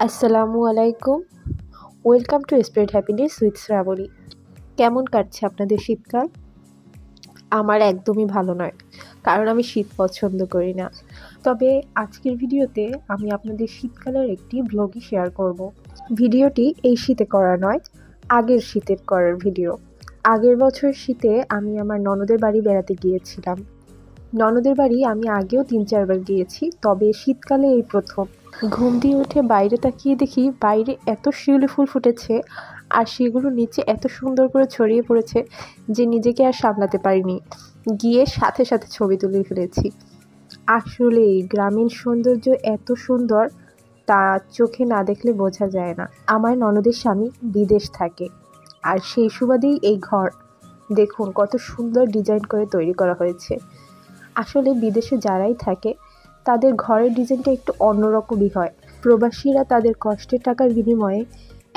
আসসালামু আলাইকুম। Welcome to spread happiness with Shraboni. কেমন কাটছে আপনাদের শীতকাল? আমার একদমই ভালো নয়, কারণ আমি শীত পছন্দ করি না। তবে আজকের ভিডিওতে আমি আপনাদের শীতকালের একটি ভ্লগই শেয়ার করব। ভিডিওটি এই শীতে করা নয়, আগের শীতের করার ভিডিও। আগের বছর শীতে আমি আমার ননদের বাড়ি বেড়াতে গিয়েছিলাম। ননদের বাড়ি আমি আগেও ৩-৪ বার গিয়েছি, তবে শীতকালে এই প্রথম। ঘুম দিয়ে উঠে বাইরে তাকিয়ে দেখি বাইরে এত শিউলি ফুল ফুটেছে, আর সেগুলো নিচে এত সুন্দর করে ছড়িয়ে পড়েছে যে নিজেকে আর সামলাতে পারিনি, গিয়ে সাথে সাথে ছবি তুলে ফেলেছি। আসলেই গ্রামীণ সৌন্দর্য এত সুন্দর, তা চোখে না দেখলে বোঝা যায় না। আমার ননদের স্বামী বিদেশ থাকে, আর সেই সুবাদেই এই ঘর দেখুন কত সুন্দর ডিজাইন করে তৈরি করা হয়েছে। আসলে বিদেশে যারাই থাকে তাদের ঘরের ডিজাইনটা একটু অন্যরকমই হয়। প্রবাসীরা তাদের কষ্টের টাকার বিনিময়ে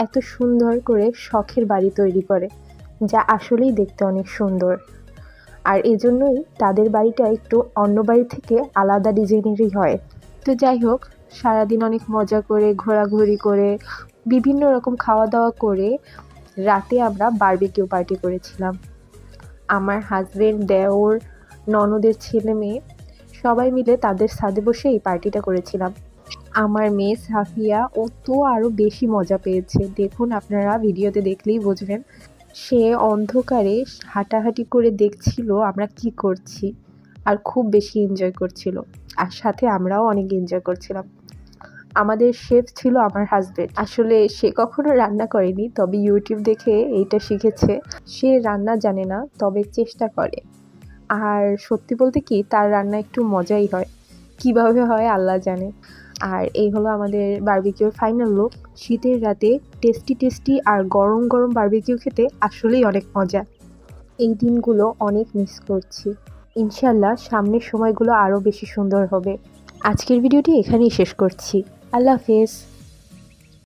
এত সুন্দর করে শখের বাড়ি তৈরি করে, যা আসলেই দেখতে অনেক সুন্দর। আর এজন্যই তাদের বাড়িটা একটু অন্য বাড়ি থেকে আলাদা ডিজাইনেরই হয়। তো যাই হোক, সারাদিন অনেক মজা করে ঘোরাঘুরি করে বিভিন্ন রকম খাওয়া দাওয়া করে রাতে আমরা বারবিকিউ পার্টি করেছিলাম। আমার হাজবেন্ড, দেওর, ননদের ছেলে মেয়ে সবাই মিলে তাদের ছাদে বসে এই পার্টিটা করেছিলাম। আমার মেয়ে সাফিয়া ও তো আরও বেশি মজা পেয়েছে, দেখুন আপনারা ভিডিওতে দেখলেই বুঝবেন। সে অন্ধকারে হাঁটাহাঁটি করে দেখছিল আমরা কি করছি, আর খুব বেশি এনজয় করছিল। আর সাথে আমরাও অনেক এনজয় করছিলাম। আমাদের শেফ ছিল আমার হাজবেন্ড। আসলে সে কখনো রান্না করেনি, তবে ইউটিউব দেখে এইটা শিখেছে। সে রান্না জানে না, তবে চেষ্টা করে। আর সত্যি বলতে কি, তার রান্না একটু মজাই হয়, কিভাবে হয় আল্লাহ জানে। আর এই হলো আমাদের বারবিকিউর ফাইনাল লুক। শীতের রাতে টেস্টি টেস্টি আর গরম গরম বারবিকিউ খেতে আসলেই অনেক মজা। এই দিনগুলো অনেক মিস করছি। ইনশাল্লাহ সামনের সময়গুলো আরও বেশি সুন্দর হবে। আজকের ভিডিওটি এখানেই শেষ করছি। আল্লাহ হাফেজ।